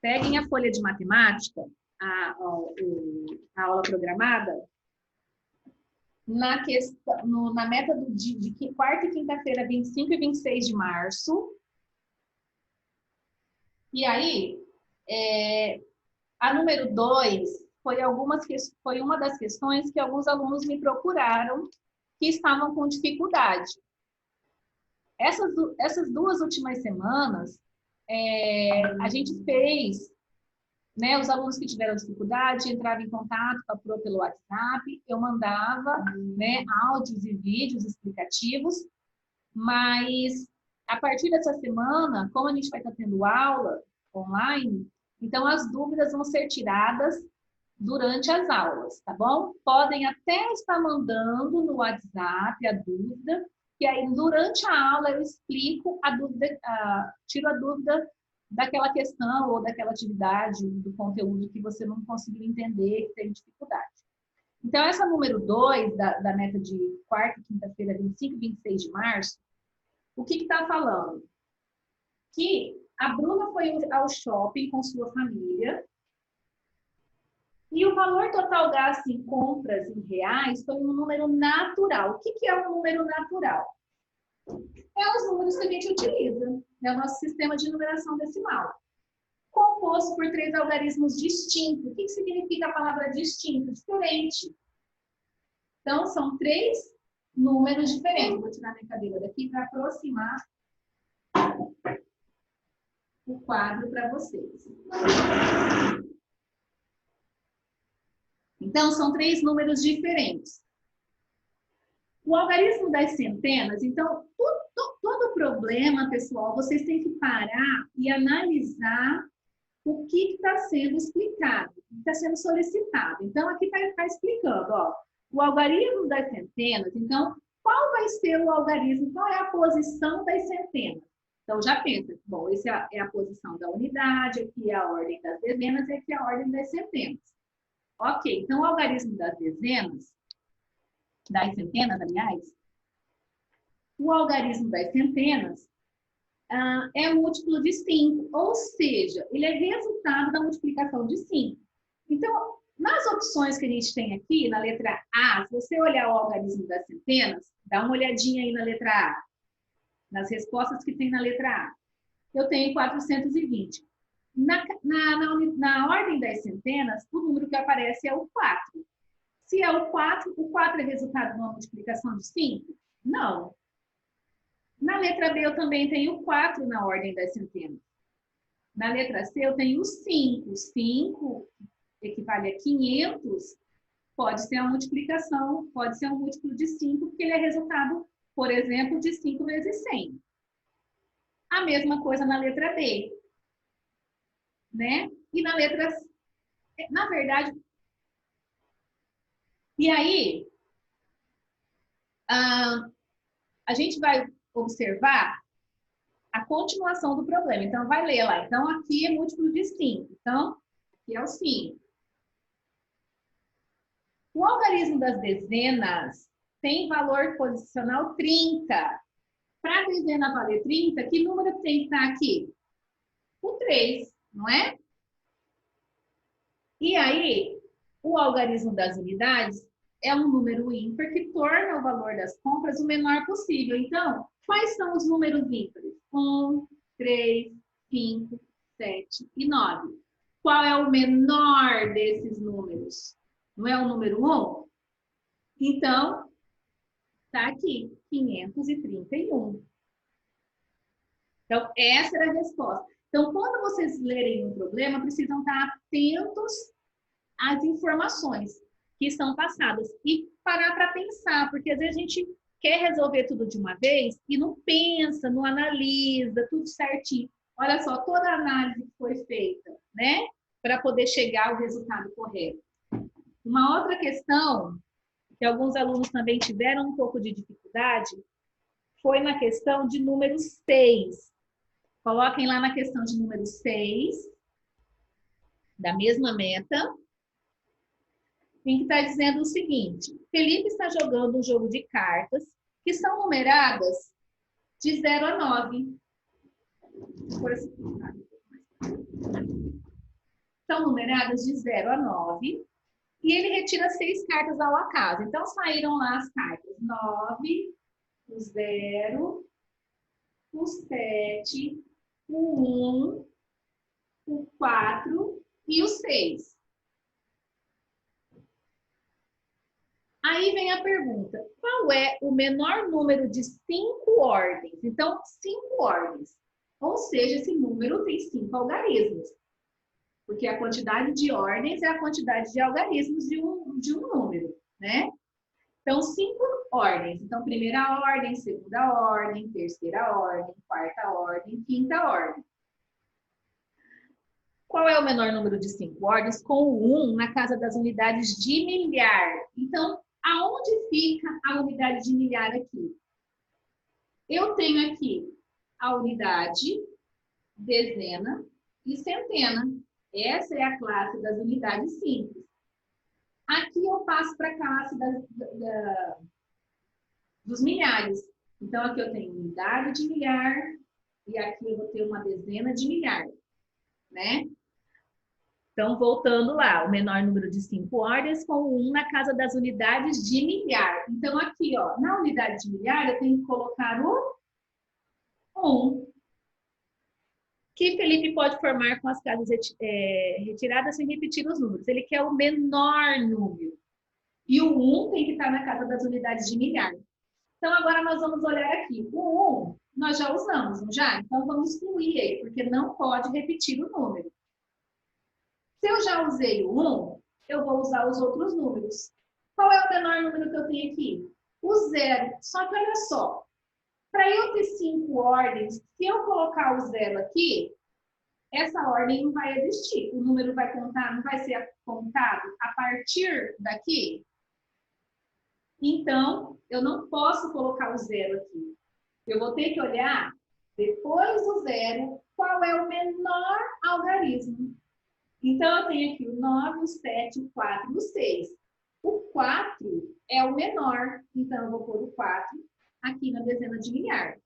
Peguem a folha de matemática, a aula programada, na meta de quarta e quinta-feira, 25 e 26 de março. E aí, a número 2 foi uma das questões que alguns alunos me procuraram que estavam com dificuldade. Essas 2 últimas semanas, a gente fez, né, os alunos que tiveram dificuldade entravam em contato com a Pro pelo WhatsApp, eu mandava, né, áudios e vídeos explicativos, mas a partir dessa semana, como a gente vai estar tendo aula online, então as dúvidas vão ser tiradas durante as aulas, tá bom? Podem até estar mandando no WhatsApp a dúvida, que aí durante a aula eu explico a dúvida, tiro a dúvida daquela questão ou daquela atividade, do conteúdo que você não conseguiu entender, que tem dificuldade. Então, essa número 2 da meta de quarta e quinta-feira, 25 e 26 de março, o que está falando? Que a Bruna foi ao shopping com sua família e o valor total gasto em compras em reais foi um número natural. O que é um número natural? É os números que a gente utiliza, é o nosso sistema de numeração decimal, composto por 3 algarismos distintos. O que significa a palavra distinto? Diferente. Então, são 3 números diferentes. Vou tirar minha cadeira daqui para aproximar o quadro para vocês. Então, são 3 números diferentes. O algarismo das centenas, então, todo problema, pessoal, vocês têm que parar e analisar o que está sendo explicado, o que está sendo solicitado. Então, aqui está explicando, ó, o algarismo das centenas. Então, qual vai ser o algarismo, qual é a posição das centenas? Então, já pensa, bom, essa é a posição da unidade, aqui é a ordem das dezenas e aqui é a ordem das centenas. Ok, então o algarismo das dezenas, das centenas, aliás, o algarismo das centenas é múltiplo de 5, ou seja, ele é resultado da multiplicação de 5. Então, nas opções que a gente tem aqui, na letra A, se você olhar o algarismo das centenas, dá uma olhadinha aí na letra A, nas respostas que tem na letra A. Eu tenho 420. Na ordem das centenas, o número que aparece é o 4. Se é o 4 é resultado de uma multiplicação de 5? Não. Na letra B, eu também tenho 4 na ordem das centenas. Na letra C, eu tenho 5. 5 equivale a 500, pode ser uma multiplicação, pode ser um múltiplo de 5, porque ele é resultado, por exemplo, de 5 vezes 100. A mesma coisa na letra B. Né? E na letra C, na verdade... E aí, a gente vai observar a continuação do problema. Então, vai ler lá. Então, aqui é múltiplo de 5. Então, aqui é o 5. O algarismo das dezenas tem valor posicional 30. Para a dezena valer 30, que número tem que estar aqui? O 3, não é? E aí, o algarismo das unidades é um número ímpar que torna o valor das compras o menor possível. Então, quais são os números ímpares? 1, 3, 5, 7 e 9. Qual é o menor desses números? Não é o número 1? Então, está aqui, 531. Então, essa era a resposta. Então, quando vocês lerem um problema, precisam estar atentos às informações que são passadas e parar para pensar, porque às vezes a gente quer resolver tudo de uma vez e não pensa, não analisa, tudo certinho. Olha só, toda a análise que foi feita, né? Para poder chegar ao resultado correto. Uma outra questão que alguns alunos também tiveram um pouco de dificuldade foi na questão de número 6. Coloquem lá na questão de número 6, da mesma meta, em que está dizendo o seguinte: Felipe está jogando um jogo de cartas que são numeradas de 0 a 9. são numeradas de 0 a 9, e ele retira 6 cartas ao acaso. Então, saíram lá as cartas 9, o 0, o 7, o 1, o 4 e o 6. Aí vem a pergunta, qual é o menor número de 5 ordens? Então, 5 ordens. Ou seja, esse número tem 5 algarismos. Porque a quantidade de ordens é a quantidade de algarismos de um número, né? Então, 5 ordens. Então, primeira ordem, segunda ordem, terceira ordem, quarta ordem, quinta ordem. Qual é o menor número de 5 ordens? Com o 1 na casa das unidades de milhar. Então, aonde fica a unidade de milhar aqui? Eu tenho aqui a unidade, dezena e centena. Essa é a classe das unidades simples. Aqui eu passo para a classe dos milhares. Então, aqui eu tenho unidade de milhar e aqui eu vou ter uma dezena de milhar, né? Então, voltando lá, o menor número de 5 ordens com o 1 na casa das unidades de milhar. Então, aqui, ó, na unidade de milhar, eu tenho que colocar o 1. Que Felipe pode formar com as casas retiradas sem repetir os números. Ele quer o menor número. E o 1 tem que estar na casa das unidades de milhar. Então, agora nós vamos olhar aqui. O 1 nós já usamos, não já? Então, vamos excluir ele, porque não pode repetir o número. Se eu já usei o 1, eu vou usar os outros números. Qual é o menor número que eu tenho aqui? O 0. Só que olha só, para eu ter 5 ordens, se eu colocar o 0 aqui, essa ordem não vai existir. O número vai contar, não vai ser contado a partir daqui. Então, eu não posso colocar o 0 aqui. Eu vou ter que olhar, depois do 0, qual é o menor algarismo. Então, eu tenho aqui o 9, o 7, o 4 e o 6. O 4 é o menor, então eu vou pôr o 4 aqui na dezena de milhar.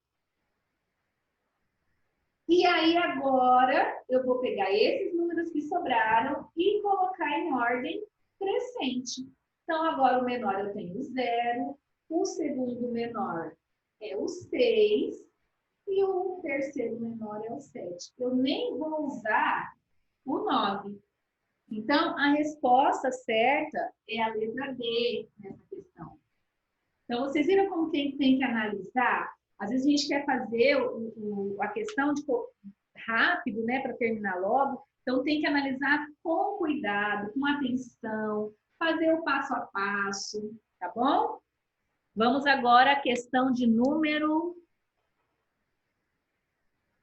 E aí, agora, eu vou pegar esses números que sobraram e colocar em ordem crescente. Então, agora o menor eu tenho o 0, o segundo menor é o 6 e o terceiro menor é o 7. Eu nem vou usar o 9. Então, a resposta certa é a letra D nessa questão. Então, vocês viram como tem que analisar? Às vezes a gente quer fazer a questão de rápido, né, para terminar logo. Então, tem que analisar com cuidado, com atenção, fazer o passo a passo, tá bom? Vamos agora à questão de número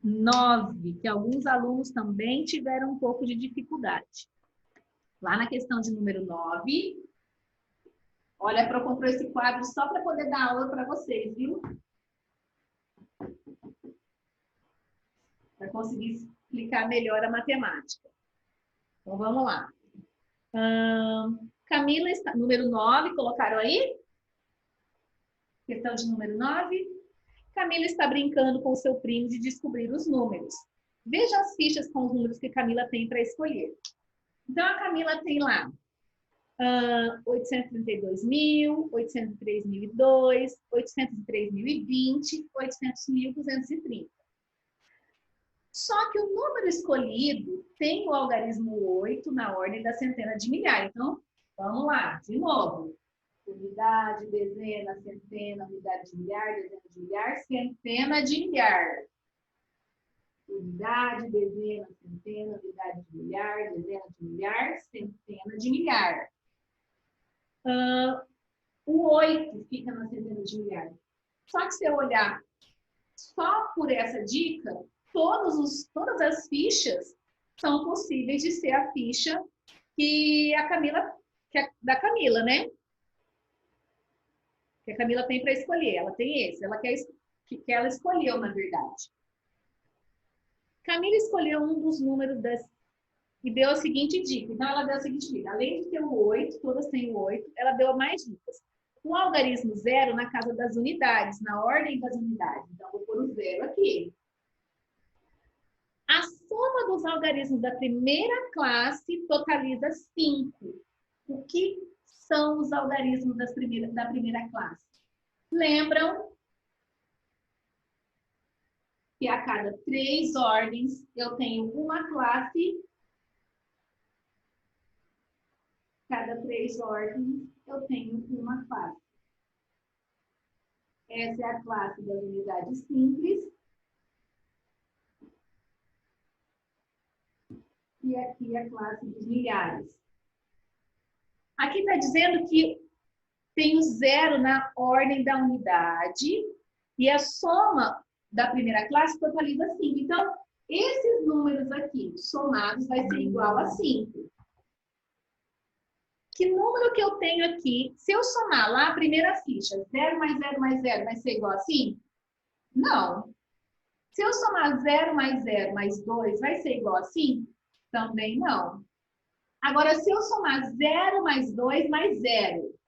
9, que alguns alunos também tiveram um pouco de dificuldade. Lá na questão de número 9, olha, a Pro comprou esse quadro só para poder dar aula para vocês, viu? Para conseguir explicar melhor a matemática. Então, vamos lá. Camila está... Número 9, colocaram aí? Questão de número 9. Camila está brincando com o seu primo de descobrir os números. Veja as fichas com os números que Camila tem para escolher. Então, a Camila tem lá 832.000, 803.002, 803.020, 800.230. Só que o número escolhido tem o algarismo 8 na ordem da centena de milhar. Então, vamos lá, de novo. Unidade, dezena, centena, unidade de milhar, dezena de milhar, centena de milhar. Unidade, dezena, centena, unidade de milhar, dezena de milhar, centena de milhar. O 8 fica na centena de milhar. Só que se eu olhar só por essa dica, todas as fichas são possíveis de ser a ficha que da Camila, né? Que a Camila tem para escolher. Ela tem esse, que ela escolheu, na verdade. Camila escolheu um dos números e deu a seguinte dica. Então, ela deu a seguinte dica. Além de ter o 8, todas têm o 8, ela deu mais dicas. O algarismo 0 na casa das unidades, na ordem das unidades. Então, vou pôr o 0 aqui. A soma os algarismos da primeira classe totaliza 5. O que são os algarismos da primeira classe? Lembram que a cada 3 ordens eu tenho uma classe. Cada 3 ordens eu tenho uma classe. Essa é a classe das unidades simples. E aqui a classe dos milhares. Aqui está dizendo que tem o 0 na ordem da unidade e a soma da primeira classe totaliza 5. Então, esses números aqui somados vai ser igual a 5. Que número que eu tenho aqui, se eu somar lá a primeira ficha, 0 mais 0 mais 0, vai ser igual a 5? Não. Se eu somar 0 mais 0 mais 2, vai ser igual a 5? Também não. Agora, se eu somar 0 mais 2 mais 0,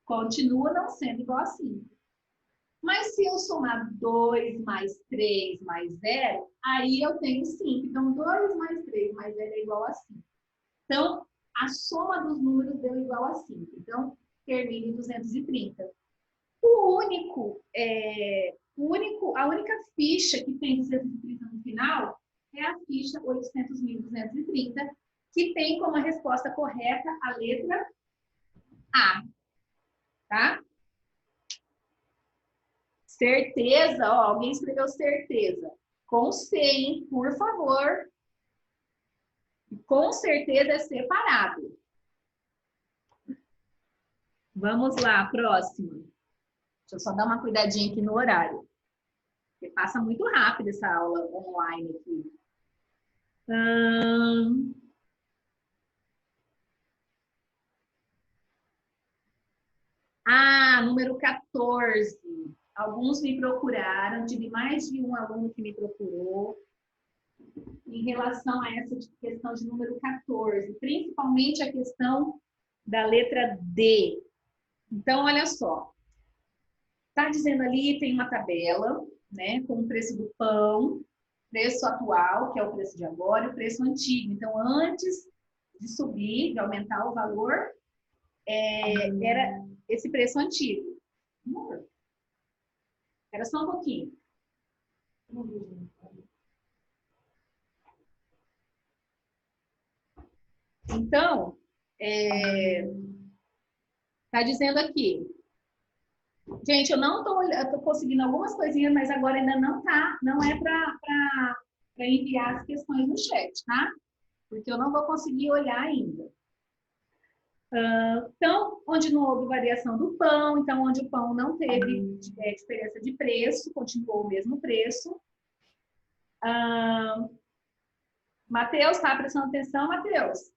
continua não sendo igual a 5. Mas se eu somar 2 mais 3 mais 0, aí eu tenho 5. Então, 2 mais 3 mais 0 é igual a 5. Então, a soma dos números deu igual a 5. Então, termina em 230. A única ficha que tem 230 no final é a ficha 800.230, que tem como resposta correta a letra A. Tá? Certeza, ó, alguém escreveu certeza. Com C, hein? Por favor. Com certeza é separado. Vamos lá, próxima. Deixa eu só dar uma cuidadinha aqui no horário. Porque passa muito rápido essa aula online aqui. Número 14. Alguns me procuraram, tive mais de um aluno que me procurou em relação a essa questão de número 14, principalmente a questão da letra D. Então, olha só. Está dizendo ali, tem uma tabela, né, com o preço do pão, preço atual, que é o preço de agora, e o preço antigo. Então, antes de subir, de aumentar o valor, era esse preço antigo. Era só um pouquinho. Então, está dizendo aqui. Gente, eu não estou conseguindo algumas coisinhas, mas agora ainda não é para enviar as questões no chat, tá? Porque eu não vou conseguir olhar ainda. Então, onde não houve variação do pão, então onde o pão não teve diferença de preço, continuou o mesmo preço. Matheus, tá prestando atenção, Matheus?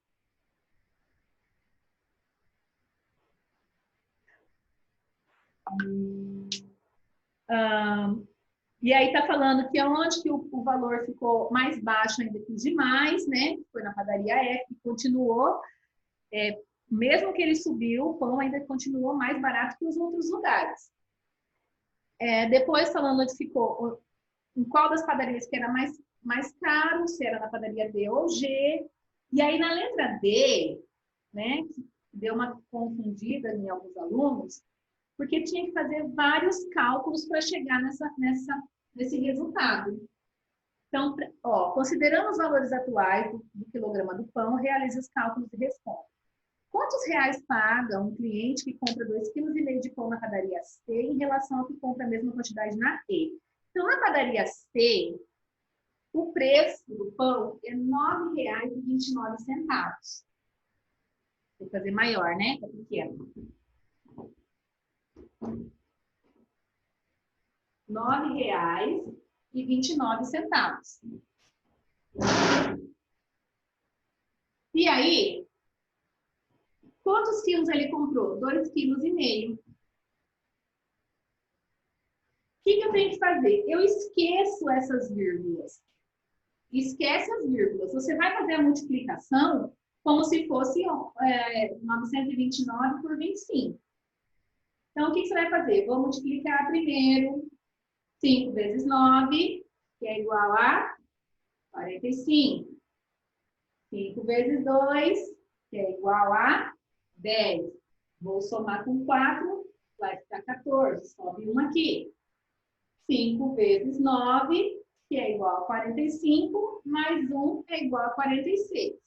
E aí tá falando que onde que o valor ficou mais baixo ainda que os demais, né? Foi na padaria F, que continuou, mesmo que ele subiu, o pão ainda continuou mais barato que os outros lugares. Depois falando onde ficou, em qual das padarias que era mais caro, se era na padaria D ou G. E aí na letra D, né, que deu uma confundida em alguns alunos, porque tinha que fazer vários cálculos para chegar nesse resultado. Então, considerando os valores atuais do quilograma do pão, realize os cálculos e responda. Quantos reais paga um cliente que compra 2,5 kg de pão na padaria C em relação ao que compra a mesma quantidade na E? Então, na padaria C, o preço do pão é R$ 9,29. Vou fazer maior, né? Tá pequeno. R$ 9,29. E aí, quantos quilos ele comprou? 2,5 kg. O que eu tenho que fazer? Eu esqueço essas vírgulas. Esquece as vírgulas. Você vai fazer a multiplicação como se fosse 929 por 25. Então, o que você vai fazer? Vou multiplicar primeiro 5 vezes 9, que é igual a 45. 5 vezes 2, que é igual a 10. Vou somar com 4, vai ficar 14. Sobe 1 aqui. 5 vezes 9, que é igual a 45, mais 1 é igual a 46.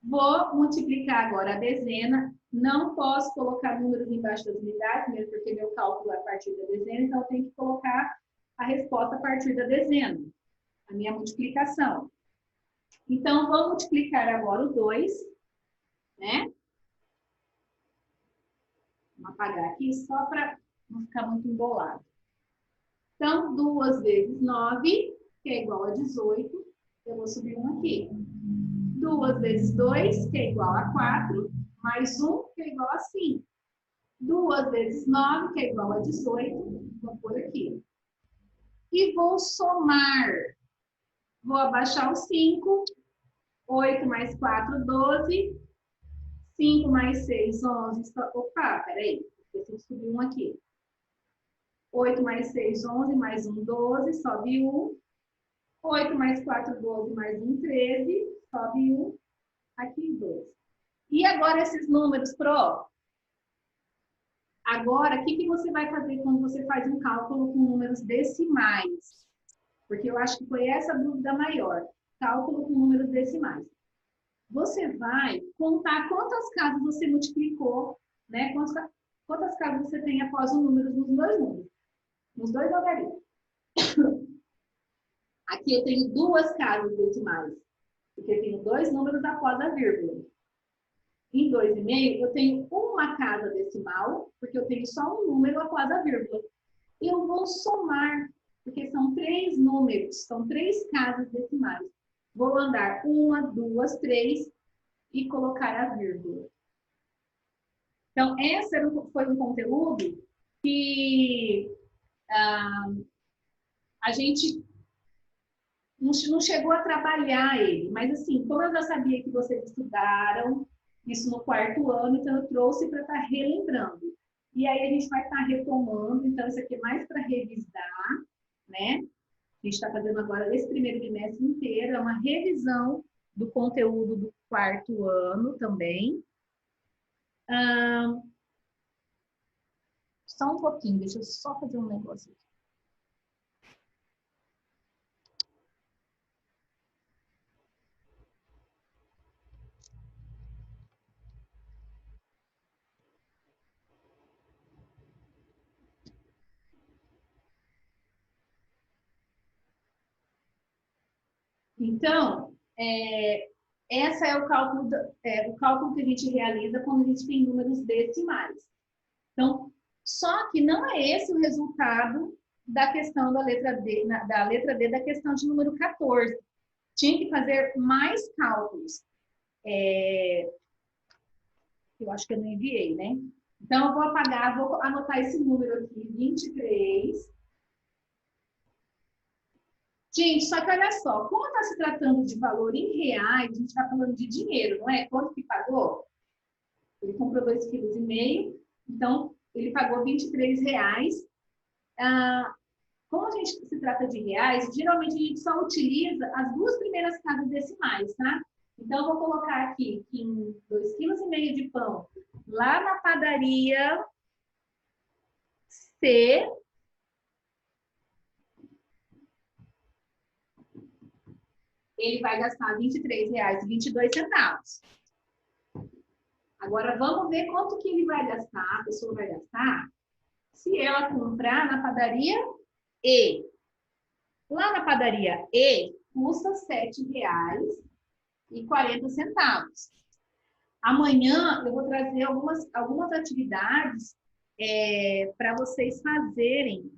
Vou multiplicar agora a dezena. Não posso colocar números embaixo das unidades, mesmo porque meu cálculo é a partir da dezena, então eu tenho que colocar a resposta a partir da dezena, a minha multiplicação. Então, vou multiplicar agora o 2, né? Vou apagar aqui só para não ficar muito embolado. Então, 2 vezes 9, que é igual a 18, eu vou subir 1 aqui. 2 vezes 2, que é igual a 4, mais 1, que é igual a 5. 2 vezes 9, que é igual a 18, vou pôr aqui. E vou somar. Vou abaixar o 5. 8 mais 4, 12. 5 mais 6, 11. Opa, peraí. Eu preciso subir 1 aqui. 8 mais 6, 11. Mais 1, 12. Sobe 1. 8 mais 4, 12. Mais 1, 13. Sobe 1. Aqui, 12. E agora esses números, Pro? Agora, o que você vai fazer quando você faz um cálculo com números decimais? Porque eu acho que foi essa a dúvida maior. Cálculo com números decimais. Você vai contar quantas casas você multiplicou, né? Quantas casas você tem após o número nos dois números. Nos dois algarismos. Aqui eu tenho 2 casas decimais. Porque eu tenho 2 números após a vírgula. Em 2,5, eu tenho uma casa decimal, porque eu tenho só um número após a vírgula. Eu vou somar, porque são 3 números, são 3 casas decimais. Vou andar 1, 2, 3 e colocar a vírgula. Então, esse foi um conteúdo que a gente não chegou a trabalhar ele, mas assim, como eu já sabia que vocês estudaram isso no 4º ano, então eu trouxe para estar relembrando. E aí a gente vai estar retomando, então isso aqui é mais para revisar, né? A gente está fazendo agora esse primeiro bimestre inteiro, é uma revisão do conteúdo do 4º ano também. Só um pouquinho, deixa eu só fazer um negócio aqui. Então, esse é o cálculo que a gente realiza quando a gente tem números decimais. Então, só que não é esse o resultado da questão da letra D, da questão de número 14. Tinha que fazer mais cálculos. Eu acho que eu não enviei, né? Então, eu vou apagar, vou anotar esse número aqui, 23. Gente, só que olha só, como está se tratando de valor em reais, a gente está falando de dinheiro, não é? Quanto que pagou? Ele comprou 2,5 kg, então ele pagou R$23. Como a gente se trata de reais, geralmente a gente só utiliza as 2 primeiras casas decimais, tá? Então, eu vou colocar aqui que em 2,5 kg de pão, lá na padaria C, ele vai gastar R$23,22. Agora, vamos ver quanto que ele vai gastar, a pessoa vai gastar, se ela comprar na padaria E. Lá na padaria E, custa R$7,40. Amanhã, eu vou trazer algumas atividades para vocês fazerem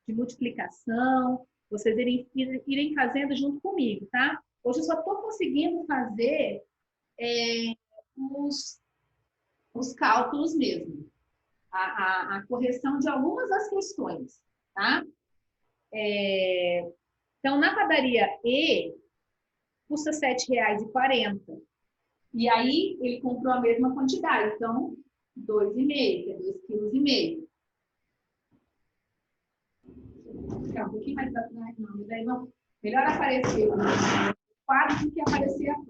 de multiplicação, vocês irem fazendo junto comigo, tá? Hoje eu só estou conseguindo fazer os cálculos mesmo, a correção de algumas das questões, tá? Então, na padaria E, custa R$7,40. E aí, ele comprou a mesma quantidade, então, 2,5, que é 2,5 kg. Vou ficar um pouquinho mais atrás, não, mas aí não. Melhor aparecer o quadro do que aparecer a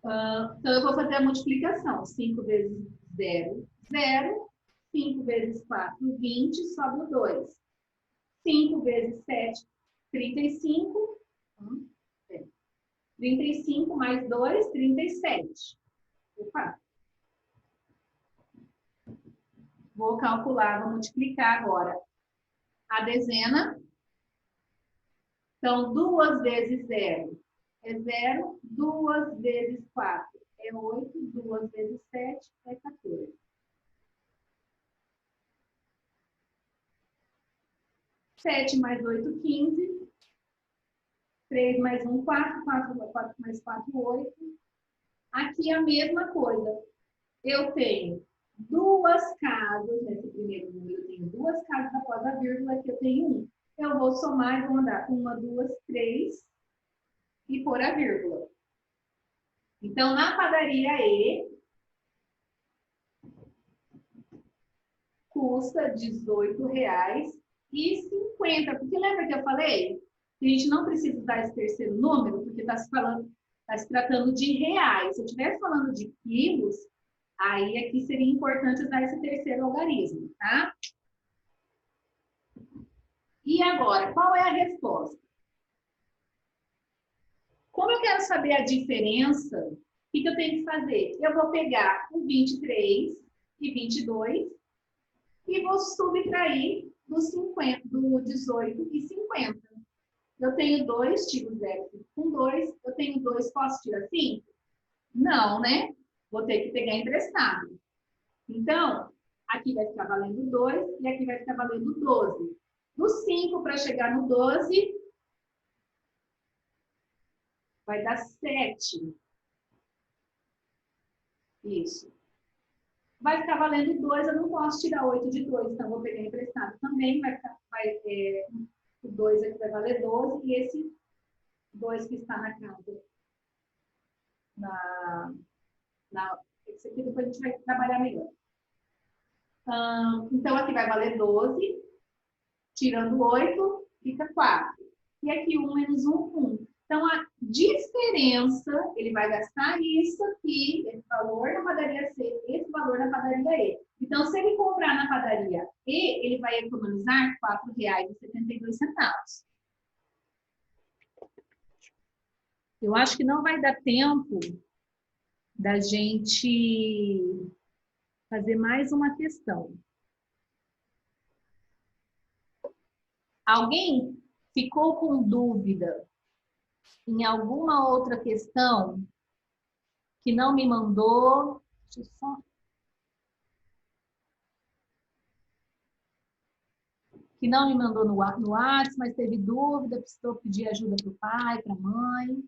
Então, eu vou fazer a multiplicação. 5 vezes 0, 0. 5 vezes 4, 20, sobra 2. 5 vezes 7, 35. 35 mais 2, 37. Opa. Vou calcular, vou multiplicar agora a dezena. Então, 2 vezes 0 é 0. 2 vezes 4 é 8. 2 vezes 7 é 14. 7 mais 8, 15. 3 mais 1, 4. 4 mais 4, 8. Aqui a mesma coisa. Eu tenho duas casas, nesse primeiro número eu tenho duas casas após a vírgula, aqui eu tenho 1. Eu vou somar e vou andar com 1, 2, 3 e pôr a vírgula. Então, na padaria E, custa R$18,50. Porque lembra que eu falei que a gente não precisa usar esse terceiro número, porque está se tratando de reais. Se eu estivesse falando de quilos, aí aqui seria importante usar esse terceiro logaritmo, tá? E agora, qual é a resposta? Como eu quero saber a diferença, o que eu tenho que fazer? Eu vou pegar o 23 e 22 e vou subtrair do 18 e 50. Eu tenho 2, tiro 0 com 2. Eu tenho 2, posso tirar 5? Não, né? Vou ter que pegar emprestado. Então, aqui vai ficar valendo 2 e aqui vai ficar valendo 12. Do 5 para chegar no 12, vai dar 7. Isso. Vai ficar valendo 2, eu não posso tirar 8 de 2, então vou pegar emprestado também. O 2 aqui vai valer 12 e esse 2 que está na casa, esse aqui depois a gente vai trabalhar melhor. Então, aqui vai valer 12, tirando 8, fica 4. E aqui 1 menos 1, 1. Então, a diferença, ele vai gastar isso aqui, esse valor na padaria C, esse valor na padaria E. Então, se ele comprar na padaria E, ele vai economizar R$ 4,72. Eu acho que não vai dar tempo da gente fazer mais uma questão. Alguém ficou com dúvida em alguma outra questão que não me mandou? Deixa eu só... Que não me mandou no WhatsApp, mas teve dúvida, precisou pedir ajuda para o pai, para a mãe.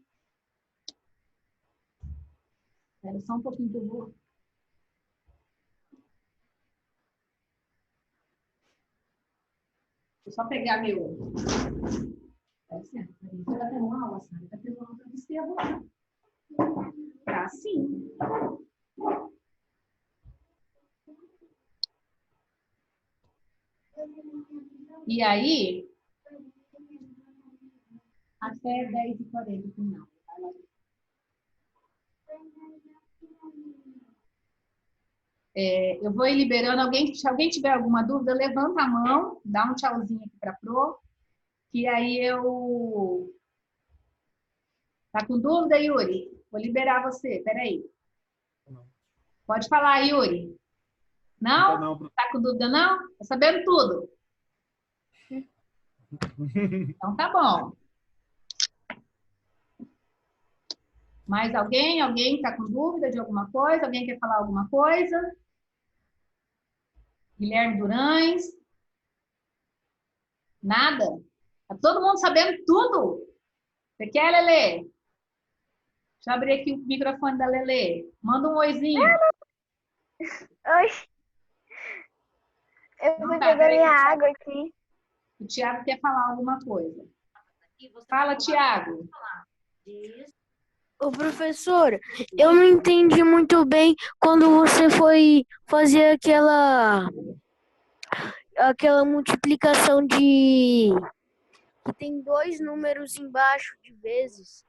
Espera só um pouquinho que eu vou... Vou só pegar meu... Você está tendo aula, Sara? Está tendo aula para você agora. Tá sim. E aí, até 10h40 final. Eu vou ir liberando. Se alguém tiver alguma dúvida, levanta a mão, dá um tchauzinho aqui para a Pro, que aí eu... Tá com dúvida, Yuri? Vou liberar você, peraí. Pode falar, Yuri. Não? Não. Tá com dúvida, não? Tá sabendo tudo? Então tá bom. Mais alguém? Alguém tá com dúvida de alguma coisa? Alguém quer falar alguma coisa? Guilherme Durães? Nada? Tá todo mundo sabendo tudo? Você quer, Lelê? Deixa eu abrir aqui o microfone da Lelê. Manda um oizinho. Oi. Eu fui pegar minha água aqui. O Thiago quer falar alguma coisa. Fala, Thiago. Ô, professor, eu não entendi muito bem quando você foi fazer aquela multiplicação de... que tem dois números embaixo de vezes.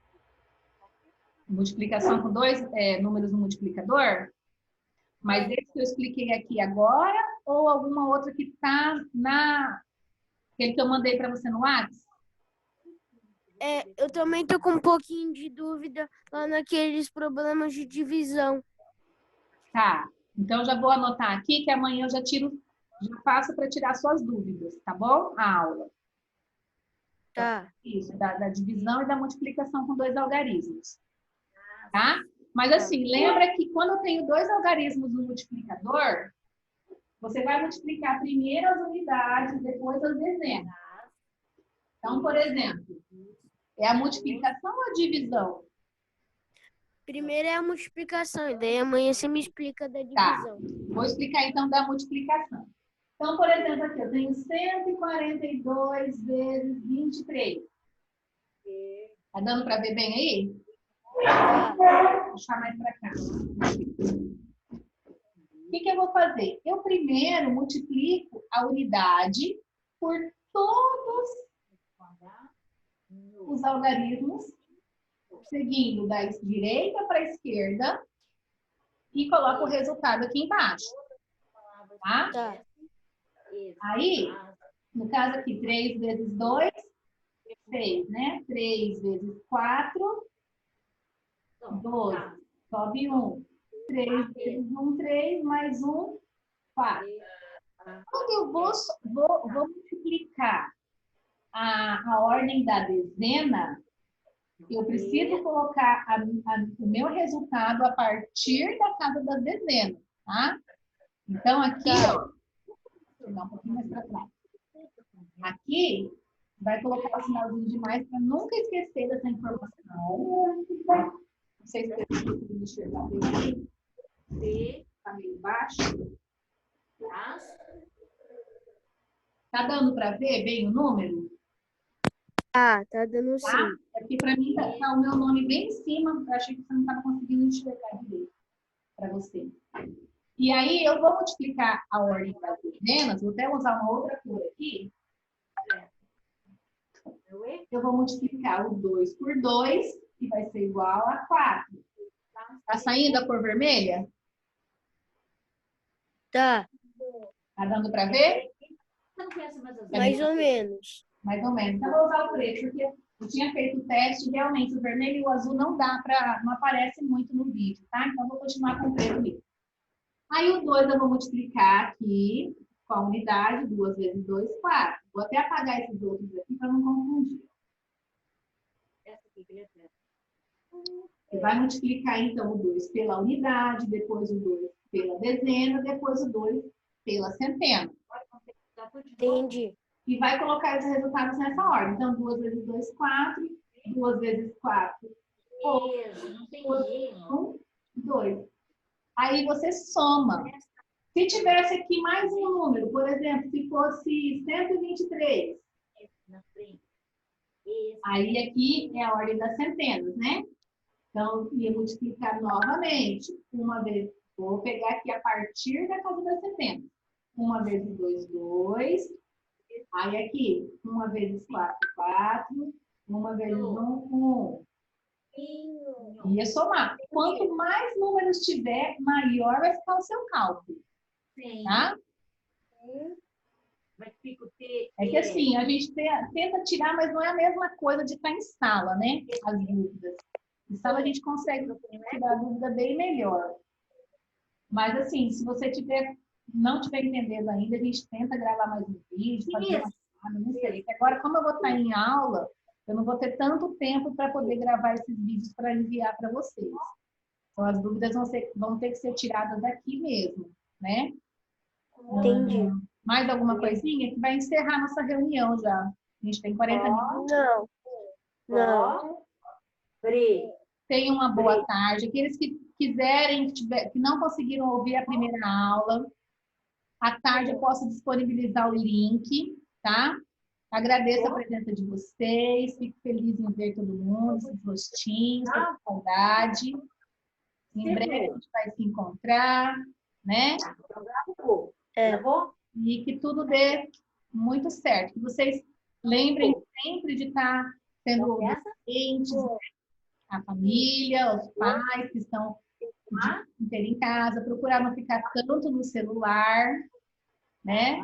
multiplicação com dois números no multiplicador? Mas esse que eu expliquei aqui agora ou alguma outra que está aquele que eu mandei para você no WhatsApp? Eu também tô com um pouquinho de dúvida lá naqueles problemas de divisão. Tá. Então, já vou anotar aqui que amanhã eu já faço para tirar suas dúvidas, tá bom? A aula. Tá. Isso, da divisão e da multiplicação com dois algarismos. Tá? Mas assim, lembra que quando eu tenho dois algarismos no multiplicador, você vai multiplicar primeiro as unidades, depois as dezenas. Então, por exemplo, é a multiplicação ou a divisão? Primeiro é a multiplicação, e daí amanhã você me explica da divisão. Vou explicar então da multiplicação. Então, por exemplo, aqui eu tenho 142 vezes 23. Tá dando para ver bem aí? Vou puxar mais para cá. O que eu vou fazer? Eu primeiro multiplico a unidade por todos os algarismos, seguindo da direita para a esquerda, e coloco o resultado aqui embaixo. Tá? Tá. Aí, no caso aqui, 3 vezes 2, 6, né? 3 vezes 4, 12. Sobe 1. 3 vezes 1, 3, mais 1, 4. Quando eu vou multiplicar a ordem da dezena, eu preciso colocar o meu resultado a partir da casa das dezenas, tá? Então, aqui, ó, vou dar um pouquinho mais para trás. Aqui, vai colocar o sinalzinho de mais para nunca esquecer dessa informação. Não sei se vocês conseguem enxergar bem. Está meio baixo. Tá dando para ver bem o número? Tá dando sim. Tá? É porque para mim tá o meu nome bem em cima. Eu achei que você não estava conseguindo enxergar direito para você. E aí eu vou multiplicar a ordem das dezenas. Vou até usar uma outra cor aqui. Eu vou multiplicar o 2 por 2, que vai ser igual a 4. Tá saindo a cor vermelha? Tá. Tá dando para ver? Mais ou menos. Mais ou menos. Então, eu vou usar o preto, porque eu tinha feito o teste, realmente o vermelho e o azul não aparece muito no vídeo, tá? Então, eu vou continuar com o preto mesmo. Aí, o 2 eu vou multiplicar aqui com a unidade, 2 vezes 2, 4. Vou até apagar esses outros aqui para não confundir. Você vai multiplicar, então, o 2 pela unidade, depois o 2 pela dezena, depois o 2 pela centena. Entendi. E vai colocar os resultados nessa ordem. Então, 2 vezes 2, 4. 2 vezes 4, 1, 2. Aí você soma. Se tivesse aqui mais um número, por exemplo, se fosse 123. Aí aqui é a ordem das centenas, né? Então, ia multiplicar novamente. Uma vez, vou pegar aqui a partir da casa das centenas. 1 vezes 2, 2. Aí aqui, 1 vezes 4, 4. 1 vezes 1, 1. Ia somar. Quanto mais números tiver, maior vai ficar o seu cálculo. Tá? É que assim, a gente tenta tirar, mas não é a mesma coisa de estar em sala, né? As dúvidas. Em sala a gente consegue tirar a dúvida bem melhor. Mas assim, se você não estiver entendendo ainda, a gente tenta gravar mais um vídeo, fazer uma chamada, não sei. Agora, como eu vou estar em aula, eu não vou ter tanto tempo para poder gravar esses vídeos para enviar para vocês. Então, as dúvidas vão ter que ser tiradas daqui mesmo, né? Entendi. Mais alguma coisinha que vai encerrar nossa reunião já. A gente tem 40 minutos. Não. Tenham uma boa tarde. Aqueles que quiserem, que não conseguiram ouvir a primeira aula, à tarde eu posso disponibilizar o link, tá? Agradeço a presença de vocês, fico feliz em ver todo mundo, esses rostinhos, com saudade. Em breve a gente vai se encontrar, né? E que tudo dê muito certo. Que vocês lembrem sempre de estar sendo obedientes, a família, os pais que estão o dia inteiro em casa, procurar não ficar tanto no celular, né?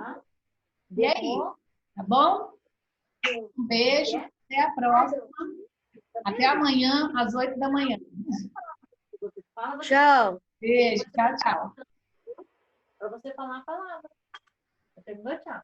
E é isso, tá bom? Um beijo, até a próxima. Até amanhã, às 8 da manhã. Tchau. Beijo, tchau, tchau. Para você falar a palavra. Você perguntou tchau.